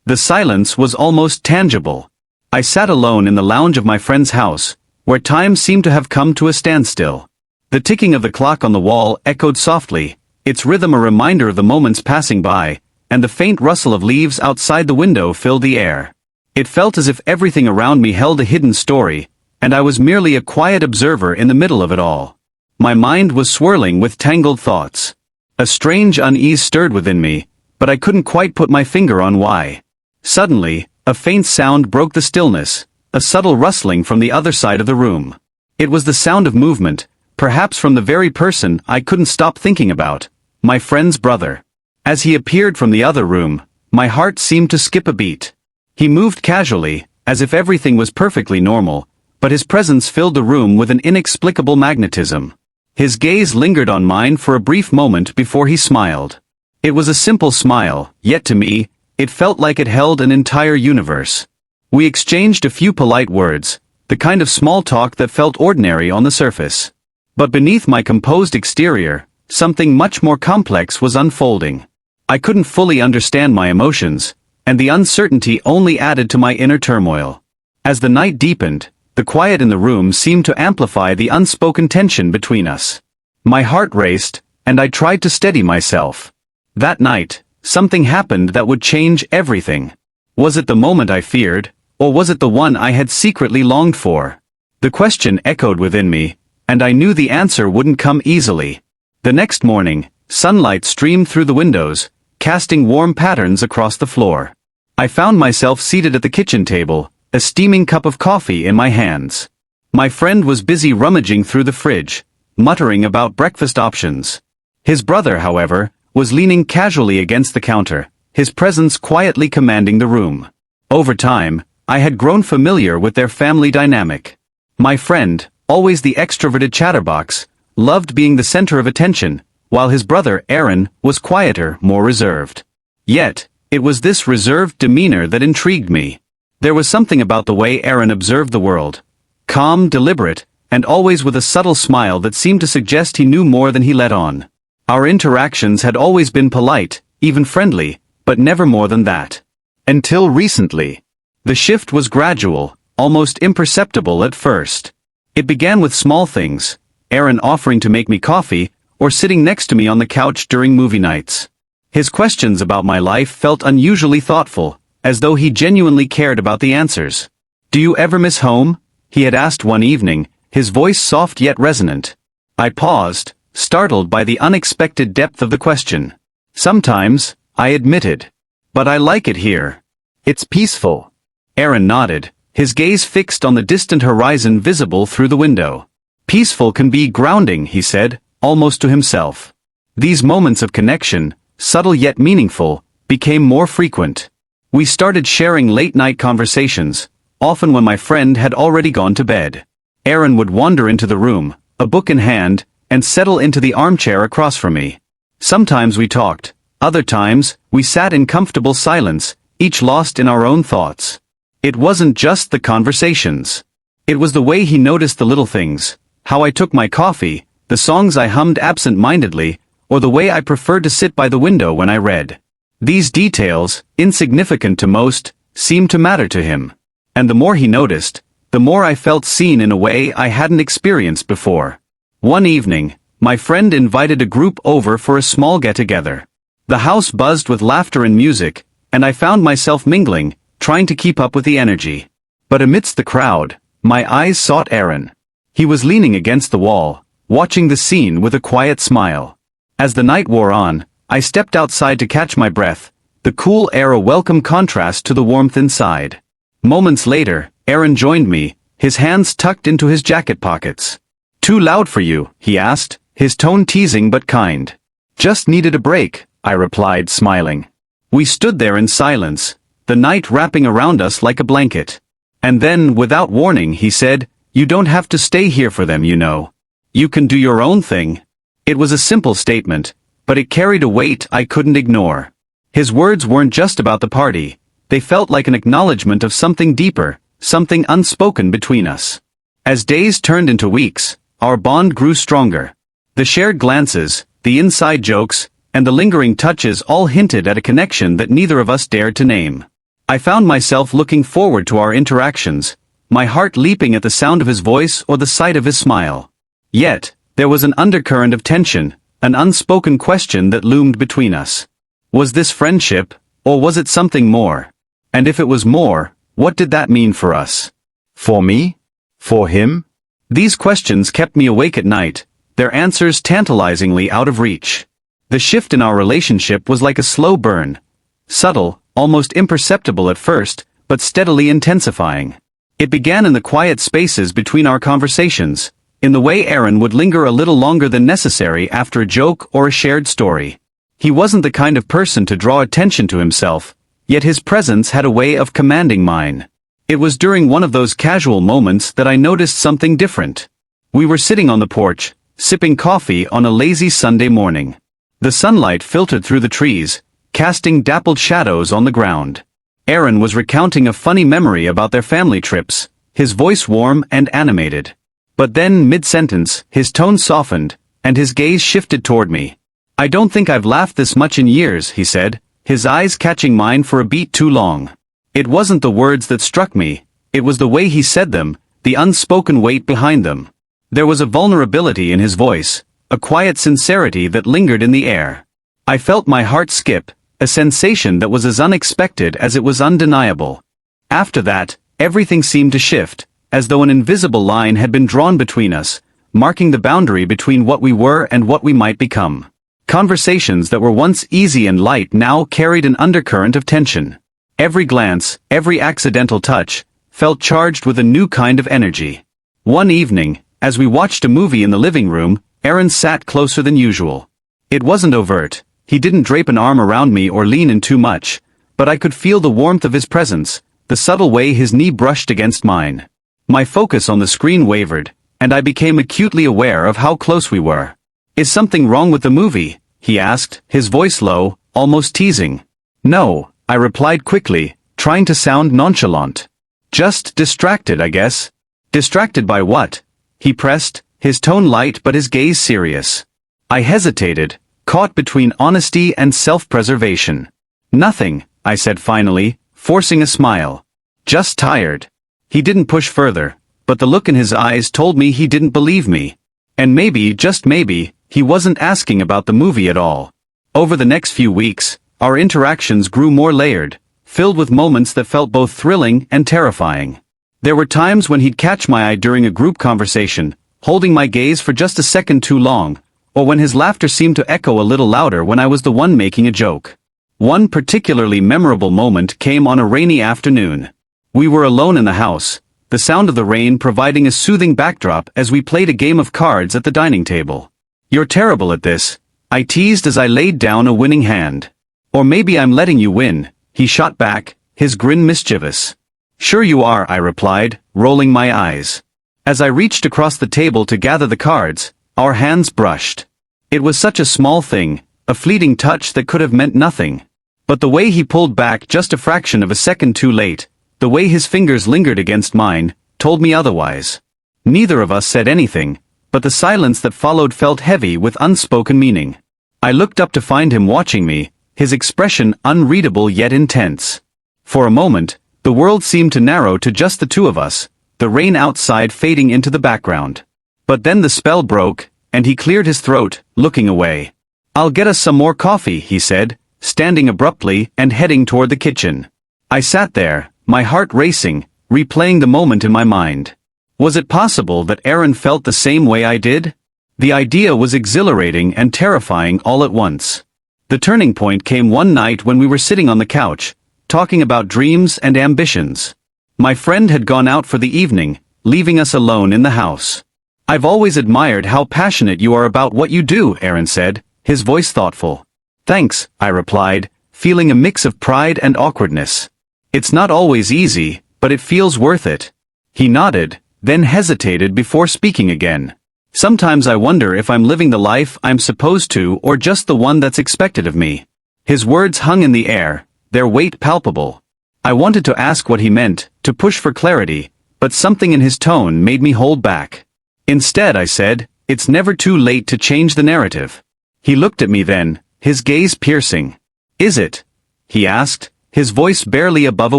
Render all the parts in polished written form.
The silence was almost tangible. I sat alone in the lounge of my friend's house, where time seemed to have come to a standstill. The ticking of the clock on the wall echoed softly, its rhythm a reminder of the moments passing by, and the faint rustle of leaves outside the window filled the air. It felt as if everything around me held a hidden story, and I was merely a quiet observer in the middle of it all. My mind was swirling with tangled thoughts. A strange unease stirred within me, but I couldn't quite put my finger on why. Suddenly, a faint sound broke the stillness, a subtle rustling from the other side of the room. It was the sound of movement, perhaps from the very person I couldn't stop thinking about, my friend's brother. As he appeared from the other room, my heart seemed to skip a beat. He moved casually, as if everything was perfectly normal, but his presence filled the room with an inexplicable magnetism. His gaze lingered on mine for a brief moment before he smiled. It was a simple smile, yet to me, it felt like it held an entire universe. We exchanged a few polite words, the kind of small talk that felt ordinary on the surface. But beneath my composed exterior, something much more complex was unfolding. I couldn't fully understand my emotions, and the uncertainty only added to my inner turmoil. As the night deepened, the quiet in the room seemed to amplify the unspoken tension between us. My heart raced, and I tried to steady myself. That night, something happened that would change everything. Was it the moment I feared, or was it the one I had secretly longed for? The question echoed within me, and I knew the answer wouldn't come easily. The next morning, sunlight streamed through the windows, casting warm patterns across the floor. I found myself seated at the kitchen table, a steaming cup of coffee in my hands. My friend was busy rummaging through the fridge, muttering about breakfast options. His brother, however, was leaning casually against the counter, his presence quietly commanding the room. Over time, I had grown familiar with their family dynamic. My friend, always the extroverted chatterbox, loved being the center of attention, while his brother, Aaron, was quieter, more reserved. Yet, it was this reserved demeanor that intrigued me. There was something about the way Aaron observed the world. Calm, deliberate, and always with a subtle smile that seemed to suggest he knew more than he let on. Our interactions had always been polite, even friendly, but never more than that. Until recently. The shift was gradual, almost imperceptible at first. It began with small things, Aaron offering to make me coffee, or sitting next to me on the couch during movie nights. His questions about my life felt unusually thoughtful, as though he genuinely cared about the answers. "Do you ever miss home?" he had asked one evening, his voice soft yet resonant. I paused, startled by the unexpected depth of the question. "Sometimes," I admitted. "But I like it here. It's peaceful." Aaron nodded, his gaze fixed on the distant horizon visible through the window. "Peaceful can be grounding," he said, almost to himself. These moments of connection, subtle yet meaningful, became more frequent. We started sharing late-night conversations, often when my friend had already gone to bed. Aaron would wander into the room, a book in hand, and settle into the armchair across from me. Sometimes we talked, other times, we sat in comfortable silence, each lost in our own thoughts. It wasn't just the conversations. It was the way he noticed the little things, how I took my coffee, the songs I hummed absent-mindedly, or the way I preferred to sit by the window when I read. These details, insignificant to most, seemed to matter to him. And the more he noticed, the more I felt seen in a way I hadn't experienced before. One evening, my friend invited a group over for a small get-together. The house buzzed with laughter and music, and I found myself mingling, trying to keep up with the energy. But amidst the crowd, my eyes sought Aaron. He was leaning against the wall, watching the scene with a quiet smile. As the night wore on, I stepped outside to catch my breath, the cool air a welcome contrast to the warmth inside. Moments later, Aaron joined me, his hands tucked into his jacket pockets. "Too loud for you?" he asked, his tone teasing but kind. "Just needed a break," I replied, smiling. We stood there in silence, the night wrapping around us like a blanket. And then, without warning, he said, "You don't have to stay here for them, you know. You can do your own thing." It was a simple statement, but it carried a weight I couldn't ignore. His words weren't just about the party, they felt like an acknowledgement of something deeper, something unspoken between us. As days turned into weeks, our bond grew stronger. The shared glances, the inside jokes, and the lingering touches all hinted at a connection that neither of us dared to name. I found myself looking forward to our interactions, my heart leaping at the sound of his voice or the sight of his smile. Yet, there was an undercurrent of tension, an unspoken question that loomed between us. Was this friendship, or was it something more? And if it was more, what did that mean for us? For me? For him? These questions kept me awake at night, their answers tantalizingly out of reach. The shift in our relationship was like a slow burn. Subtle, almost imperceptible at first, but steadily intensifying. It began in the quiet spaces between our conversations, in the way Aaron would linger a little longer than necessary after a joke or a shared story. He wasn't the kind of person to draw attention to himself, yet his presence had a way of commanding mine. It was during one of those casual moments that I noticed something different. We were sitting on the porch, sipping coffee on a lazy Sunday morning. The sunlight filtered through the trees, casting dappled shadows on the ground. Aaron was recounting a funny memory about their family trips, his voice warm and animated. But then, mid-sentence, his tone softened, and his gaze shifted toward me. "I don't think I've laughed this much in years," he said, his eyes catching mine for a beat too long. It wasn't the words that struck me, it was the way he said them, the unspoken weight behind them. There was a vulnerability in his voice, a quiet sincerity that lingered in the air. I felt my heart skip, a sensation that was as unexpected as it was undeniable. After that, everything seemed to shift, as though an invisible line had been drawn between us, marking the boundary between what we were and what we might become. Conversations that were once easy and light now carried an undercurrent of tension. Every glance, every accidental touch, felt charged with a new kind of energy. One evening, as we watched a movie in the living room, Aaron sat closer than usual. It wasn't overt, he didn't drape an arm around me or lean in too much, but I could feel the warmth of his presence, the subtle way his knee brushed against mine. My focus on the screen wavered, and I became acutely aware of how close we were. "Is something wrong with the movie?" he asked, his voice low, almost teasing. "No," I replied quickly, trying to sound nonchalant. "Just distracted, I guess." "Distracted by what?" he pressed, his tone light but his gaze serious. I hesitated, caught between honesty and self-preservation. "Nothing," I said finally, forcing a smile. "Just tired." He didn't push further, but the look in his eyes told me he didn't believe me. And maybe, just maybe, he wasn't asking about the movie at all. Over the next few weeks, our interactions grew more layered, filled with moments that felt both thrilling and terrifying. There were times when he'd catch my eye during a group conversation, holding my gaze for just a second too long, or when his laughter seemed to echo a little louder when I was the one making a joke. One particularly memorable moment came on a rainy afternoon. We were alone in the house, the sound of the rain providing a soothing backdrop as we played a game of cards at the dining table. "You're terrible at this," I teased as I laid down a winning hand. "Or maybe I'm letting you win," he shot back, his grin mischievous. "Sure you are," I replied, rolling my eyes. As I reached across the table to gather the cards, our hands brushed. It was such a small thing, a fleeting touch that could have meant nothing. But the way he pulled back just a fraction of a second too late, the way his fingers lingered against mine, told me otherwise. Neither of us said anything, but the silence that followed felt heavy with unspoken meaning. I looked up to find him watching me, his expression unreadable yet intense. For a moment, the world seemed to narrow to just the two of us, the rain outside fading into the background. But then the spell broke, and he cleared his throat, looking away. "I'll get us some more coffee," he said, standing abruptly and heading toward the kitchen. I sat there, my heart racing, replaying the moment in my mind. Was it possible that Aaron felt the same way I did? The idea was exhilarating and terrifying all at once. The turning point came one night when we were sitting on the couch, talking about dreams and ambitions. My friend had gone out for the evening, leaving us alone in the house. "I've always admired how passionate you are about what you do," Aaron said, his voice thoughtful. "Thanks," I replied, feeling a mix of pride and awkwardness. "It's not always easy, but it feels worth it." He nodded, then hesitated before speaking again. "Sometimes I wonder if I'm living the life I'm supposed to or just the one that's expected of me." His words hung in the air, their weight palpable. I wanted to ask what he meant, to push for clarity, but something in his tone made me hold back. Instead I said, "It's never too late to change the narrative." He looked at me then, his gaze piercing. "Is it?" he asked, his voice barely above a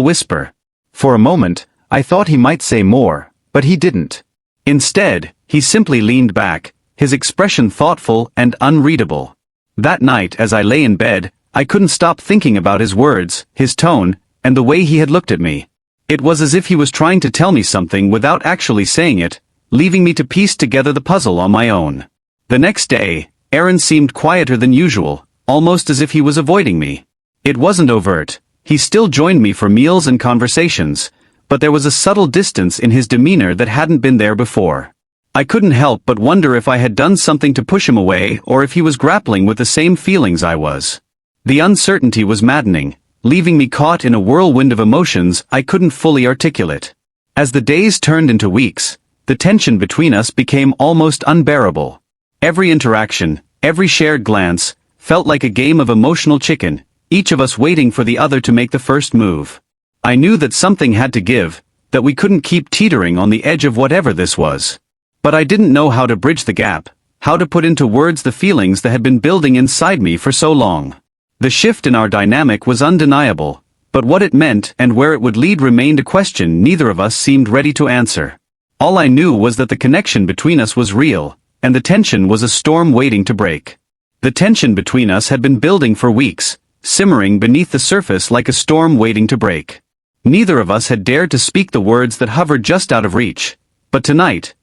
whisper. For a moment, I thought he might say more, but he didn't. Instead, he simply leaned back, his expression thoughtful and unreadable. That night, as I lay in bed, I couldn't stop thinking about his words, his tone, and the way he had looked at me. It was as if he was trying to tell me something without actually saying it, leaving me to piece together the puzzle on my own. The next day, Aaron seemed quieter than usual, almost as if he was avoiding me. It wasn't overt. He still joined me for meals and conversations, but there was a subtle distance in his demeanor that hadn't been there before. I couldn't help but wonder if I had done something to push him away or if he was grappling with the same feelings I was. The uncertainty was maddening, leaving me caught in a whirlwind of emotions I couldn't fully articulate. As the days turned into weeks, the tension between us became almost unbearable. Every interaction, every shared glance, felt like a game of emotional chicken, each of us waiting for the other to make the first move. I knew that something had to give, that we couldn't keep teetering on the edge of whatever this was. But I didn't know how to bridge the gap, how to put into words the feelings that had been building inside me for so long. The shift in our dynamic was undeniable, but what it meant and where it would lead remained a question neither of us seemed ready to answer. All I knew was that the connection between us was real, and the tension was a storm waiting to break. The tension between us had been building for weeks, simmering beneath the surface like a storm waiting to break. Neither of us had dared to speak the words that hovered just out of reach. But tonight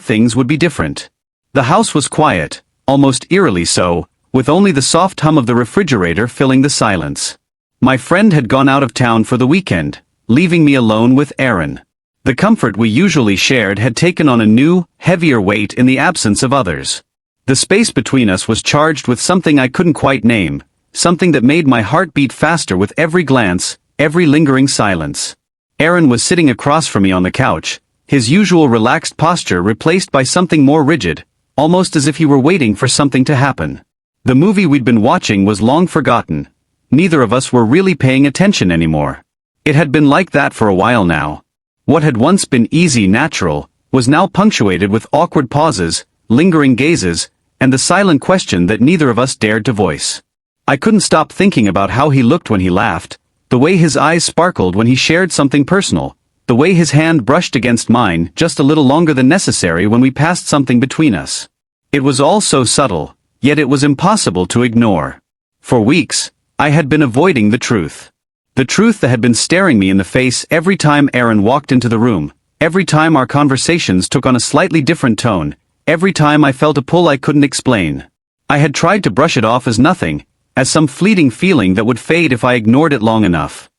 things would be different. The house was quiet, almost eerily so, with only the soft hum of the refrigerator filling the silence. My friend had gone out of town for the weekend, leaving me alone with Aaron. The comfort we usually shared had taken on a new, heavier weight in the absence of others. The space between us was charged with something I couldn't quite name, something that made my heart beat faster with every glance, every lingering silence. Aaron was sitting across from me on the couch, his usual relaxed posture replaced by something more rigid, almost as if he were waiting for something to happen. The movie we'd been watching was long forgotten. Neither of us were really paying attention anymore. It had been like that for a while now. What had once been easy, natural, was now punctuated with awkward pauses, lingering gazes, and the silent question that neither of us dared to voice. I couldn't stop thinking about how he looked when he laughed, the way his eyes sparkled when he shared something personal, the way his hand brushed against mine just a little longer than necessary when we passed something between us. It was all so subtle, yet it was impossible to ignore. For weeks, I had been avoiding the truth. The truth that had been staring me in the face every time Aaron walked into the room, every time our conversations took on a slightly different tone, every time I felt a pull I couldn't explain. I had tried to brush it off as nothing, as some fleeting feeling that would fade if I ignored it long enough.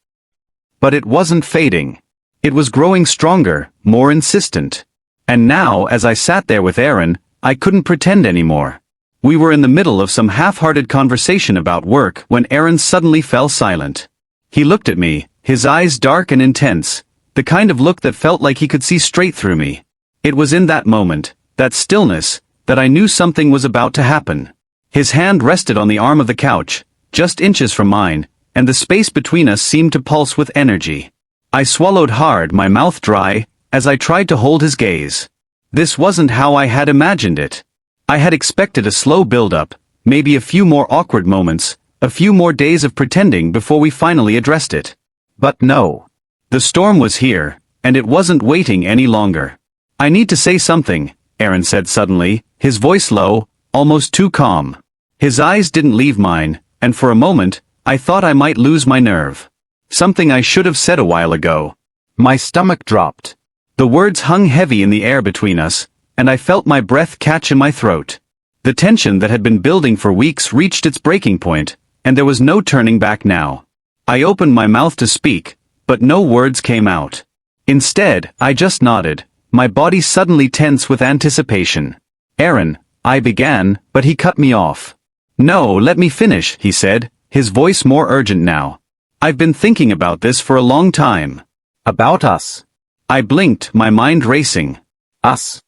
But it wasn't fading. It was growing stronger, more insistent. And now, as I sat there with Aaron, I couldn't pretend anymore. We were in the middle of some half-hearted conversation about work when Aaron suddenly fell silent. He looked at me, his eyes dark and intense, the kind of look that felt like he could see straight through me. It was in that moment, that stillness, that I knew something was about to happen. His hand rested on the arm of the couch, just inches from mine, and the space between us seemed to pulse with energy. I swallowed hard, my mouth dry, as I tried to hold his gaze. This wasn't how I had imagined it. I had expected a slow build-up, maybe a few more awkward moments, a few more days of pretending before we finally addressed it. But no. The storm was here, and it wasn't waiting any longer. "I need to say something," Aaron said suddenly, his voice low, almost too calm. His eyes didn't leave mine, and for a moment, I thought I might lose my nerve. Something I should have said a while ago. My stomach dropped. The words hung heavy in the air between us, and I felt my breath catch in my throat. The tension that had been building for weeks reached its breaking point, and there was no turning back now. I opened my mouth to speak, but no words came out. Instead, I just nodded, my body suddenly tense with anticipation. "Aaron," I began, but he cut me off. "No, let me finish," he said, his voice more urgent now. "I've been thinking about this for a long time." "About us?" I blinked, my mind racing. "Us?"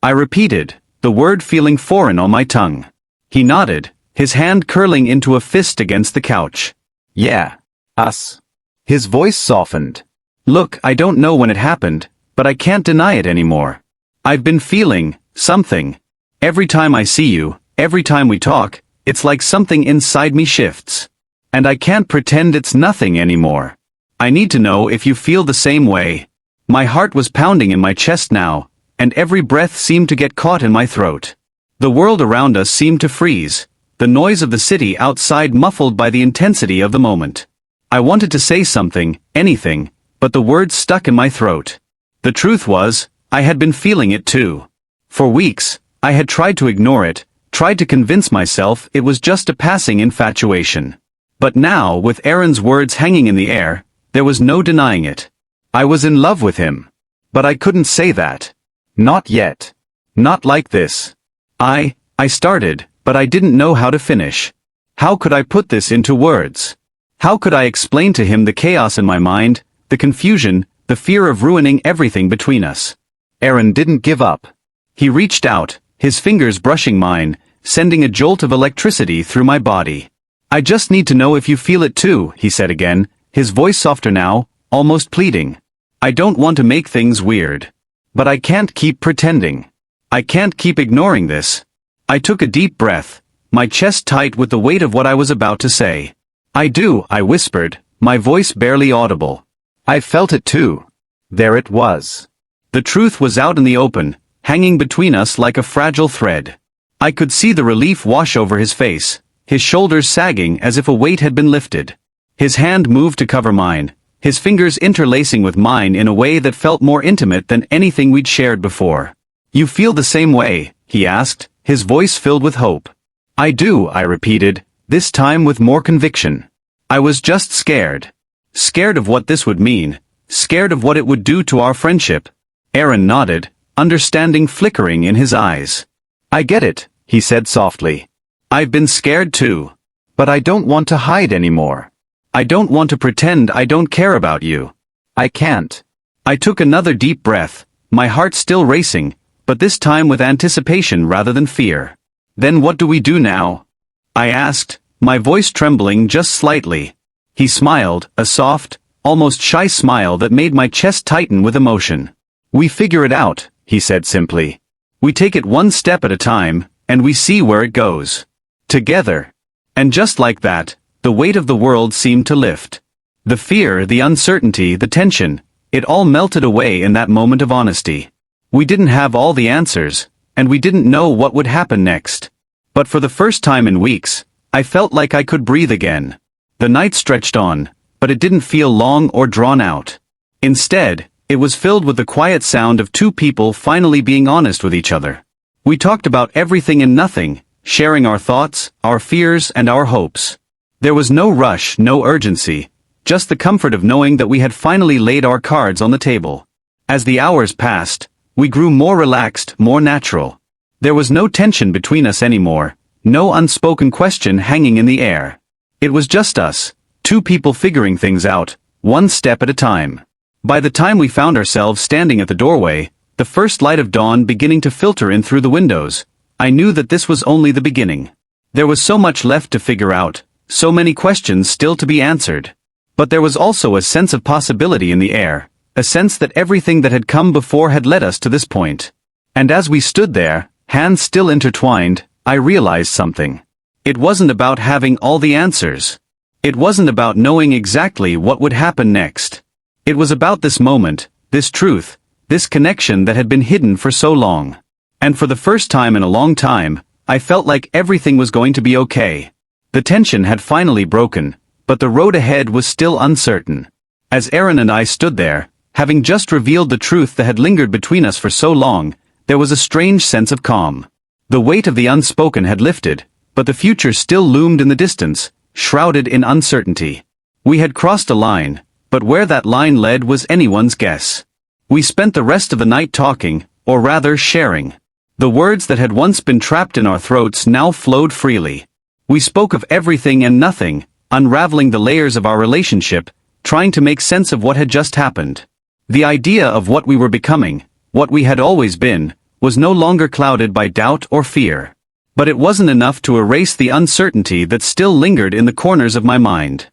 I repeated, the word feeling foreign on my tongue. He nodded, his hand curling into a fist against the couch. "Yeah, us." His voice softened. "Look, I don't know when it happened, but I can't deny it anymore. I've been feeling something. Every time I see you, every time we talk, it's like something inside me shifts. And I can't pretend it's nothing anymore. I need to know if you feel the same way. My heart was pounding in my chest now, and every breath seemed to get caught in my throat. The world around us seemed to freeze, the noise of the city outside muffled by the intensity of the moment. I wanted to say something, anything, but the words stuck in my throat. The truth was, I had been feeling it too. For weeks, I had tried to ignore it, tried to convince myself it was just a passing infatuation. But now, with Aaron's words hanging in the air, there was no denying it. I was in love with him. But I couldn't say that. Not yet. Not like this. I started, but I didn't know how to finish. How could I put this into words? How could I explain to him the chaos in my mind, the confusion, the fear of ruining everything between us? Aaron didn't give up. He reached out, his fingers brushing mine, sending a jolt of electricity through my body. I just need to know if you feel it too, he said again, his voice softer now, almost pleading. I don't want to make things weird. But I can't keep pretending. I can't keep ignoring this. I took a deep breath, my chest tight with the weight of what I was about to say. I do, I whispered, my voice barely audible. I felt it too. There it was. The truth was out in the open, hanging between us like a fragile thread. I could see the relief wash over his face, his shoulders sagging as if a weight had been lifted. His hand moved to cover mine, his fingers interlacing with mine in a way that felt more intimate than anything we'd shared before. You feel the same way? He asked, his voice filled with hope. I do, I repeated, this time with more conviction. I was just scared. Scared of what this would mean, scared of what it would do to our friendship. Aaron nodded, understanding flickering in his eyes. I get it, he said softly. I've been scared too. But I don't want to hide anymore. I don't want to pretend I don't care about you. I can't. I took another deep breath, my heart still racing, but this time with anticipation rather than fear. Then what do we do now? I asked, my voice trembling just slightly. He smiled, a soft, almost shy smile that made my chest tighten with emotion. We figure it out, he said simply. We take it one step at a time, and we see where it goes. Together. And just like that, the weight of the world seemed to lift. The fear, the uncertainty, the tension, it all melted away in that moment of honesty. We didn't have all the answers, and we didn't know what would happen next. But for the first time in weeks, I felt like I could breathe again. The night stretched on, but it didn't feel long or drawn out. Instead, it was filled with the quiet sound of two people finally being honest with each other. We talked about everything and nothing, sharing our thoughts, our fears, and our hopes. There was no rush, no urgency, just the comfort of knowing that we had finally laid our cards on the table. As the hours passed, we grew more relaxed, more natural. There was no tension between us anymore, no unspoken question hanging in the air. It was just us, two people figuring things out, one step at a time. By the time we found ourselves standing at the doorway, the first light of dawn beginning to filter in through the windows, I knew that this was only the beginning. There was so much left to figure out, so many questions still to be answered. But there was also a sense of possibility in the air, a sense that everything that had come before had led us to this point. And as we stood there, hands still intertwined, I realized something. It wasn't about having all the answers. It wasn't about knowing exactly what would happen next. It was about this moment, this truth, this connection that had been hidden for so long. And for the first time in a long time, I felt like everything was going to be okay. The tension had finally broken, but the road ahead was still uncertain. As Aaron and I stood there, having just revealed the truth that had lingered between us for so long, there was a strange sense of calm. The weight of the unspoken had lifted, but the future still loomed in the distance, shrouded in uncertainty. We had crossed a line, but where that line led was anyone's guess. We spent the rest of the night talking, or rather sharing. The words that had once been trapped in our throats now flowed freely. We spoke of everything and nothing, unraveling the layers of our relationship, trying to make sense of what had just happened. The idea of what we were becoming, what we had always been, was no longer clouded by doubt or fear. But it wasn't enough to erase the uncertainty that still lingered in the corners of my mind.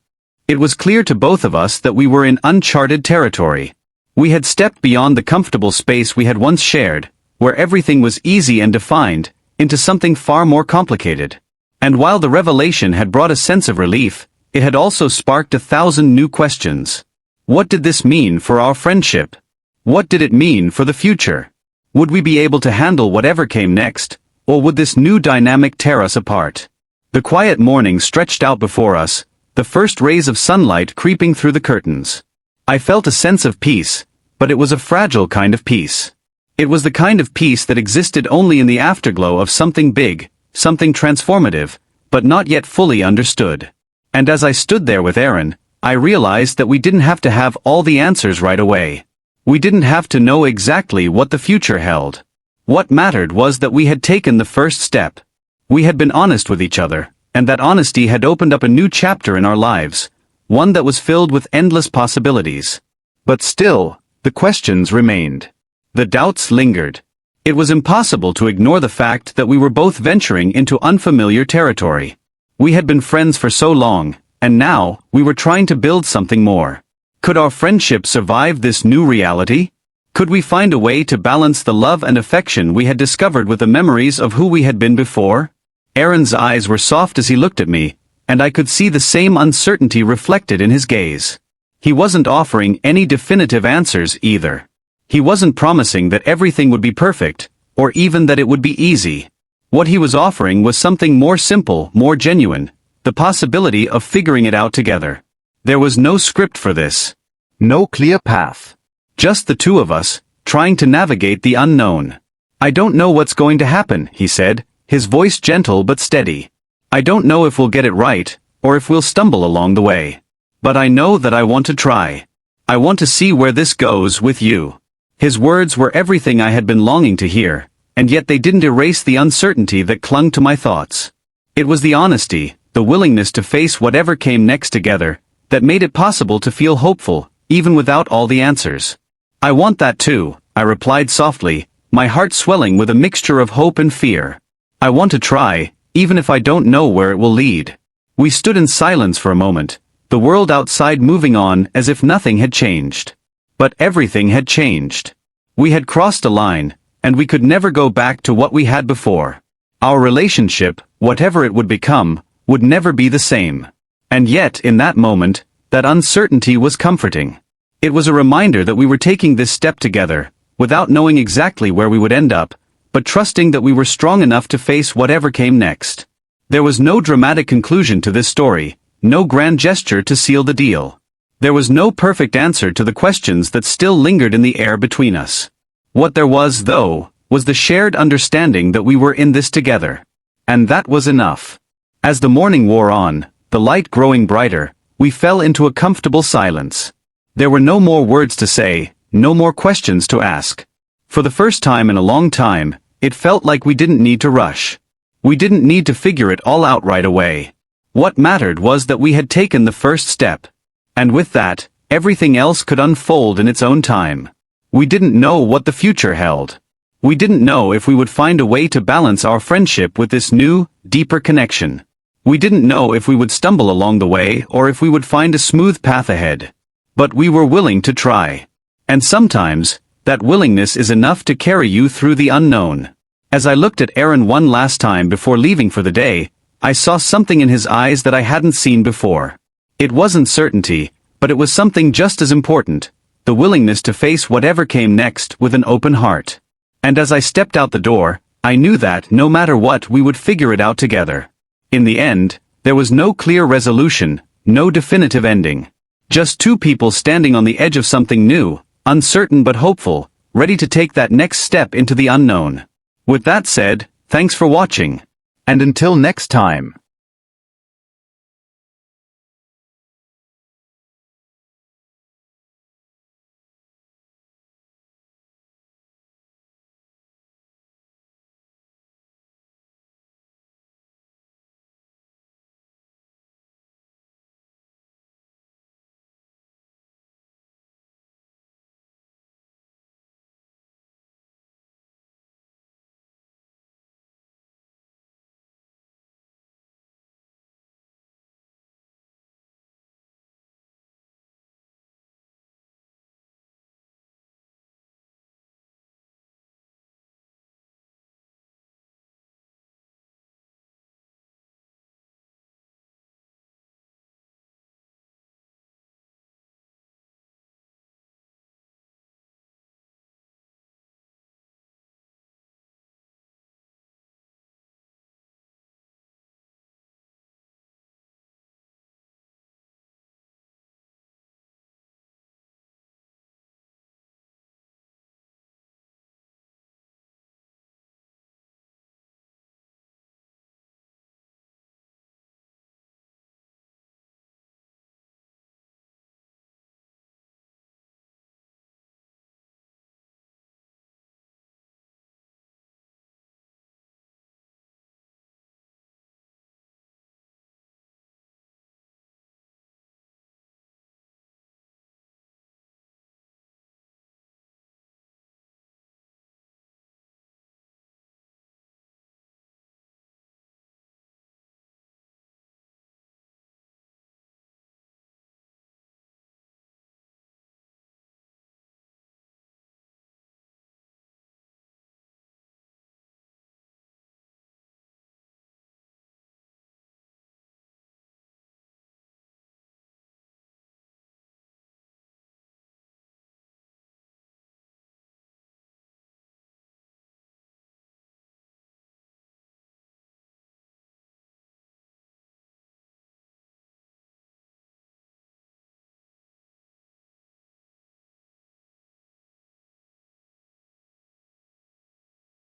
It was clear to both of us that we were in uncharted territory. We had stepped beyond the comfortable space we had once shared, where everything was easy and defined, into something far more complicated. And while the revelation had brought a sense of relief, it had also sparked 1,000 new questions. What did this mean for our friendship? What did it mean for the future? Would we be able to handle whatever came next, or would this new dynamic tear us apart? The quiet morning stretched out before us, the first rays of sunlight creeping through the curtains. I felt a sense of peace, but it was a fragile kind of peace. It was the kind of peace that existed only in the afterglow of something big, something transformative, but not yet fully understood. And as I stood there with Aaron, I realized that we didn't have to have all the answers right away. We didn't have to know exactly what the future held. What mattered was that we had taken the first step. We had been honest with each other, and that honesty had opened up a new chapter in our lives, one that was filled with endless possibilities. But still, the questions remained. The doubts lingered. It was impossible to ignore the fact that we were both venturing into unfamiliar territory. We had been friends for so long, and now, we were trying to build something more. Could our friendship survive this new reality? Could we find a way to balance the love and affection we had discovered with the memories of who we had been before? Aaron's eyes were soft as he looked at me, and I could see the same uncertainty reflected in his gaze. He wasn't offering any definitive answers either. He wasn't promising that everything would be perfect, or even that it would be easy. What he was offering was something more simple, more genuine, the possibility of figuring it out together. There was no script for this. No clear path. Just the two of us, trying to navigate the unknown. I don't know what's going to happen, he said, his voice gentle but steady. I don't know if we'll get it right, or if we'll stumble along the way. But I know that I want to try. I want to see where this goes with you. His words were everything I had been longing to hear, and yet they didn't erase the uncertainty that clung to my thoughts. It was the honesty, the willingness to face whatever came next together, that made it possible to feel hopeful, even without all the answers. I want that too, I replied softly, my heart swelling with a mixture of hope and fear. I want to try, even if I don't know where it will lead. We stood in silence for a moment, the world outside moving on as if nothing had changed. But everything had changed. We had crossed a line, and we could never go back to what we had before. Our relationship, whatever it would become, would never be the same. And yet, in that moment, that uncertainty was comforting. It was a reminder that we were taking this step together, without knowing exactly where we would end up, but trusting that we were strong enough to face whatever came next. There was no dramatic conclusion to this story, no grand gesture to seal the deal. There was no perfect answer to the questions that still lingered in the air between us. What there was, though, was the shared understanding that we were in this together. And that was enough. As the morning wore on, the light growing brighter, we fell into a comfortable silence. There were no more words to say, no more questions to ask. For the first time in a long time, it felt like we didn't need to rush. We didn't need to figure it all out right away. What mattered was that we had taken the first step. And with that, everything else could unfold in its own time. We didn't know what the future held. We didn't know if we would find a way to balance our friendship with this new, deeper connection. We didn't know if we would stumble along the way or if we would find a smooth path ahead. But we were willing to try. And sometimes, that willingness is enough to carry you through the unknown. As I looked at Aaron one last time before leaving for the day, I saw something in his eyes that I hadn't seen before. It wasn't certainty, but it was something just as important, the willingness to face whatever came next with an open heart. And as I stepped out the door, I knew that, no matter what, we would figure it out together. In the end, there was no clear resolution, no definitive ending. Just two people standing on the edge of something new, uncertain but hopeful, ready to take that next step into the unknown. With that said, thanks for watching. And until next time.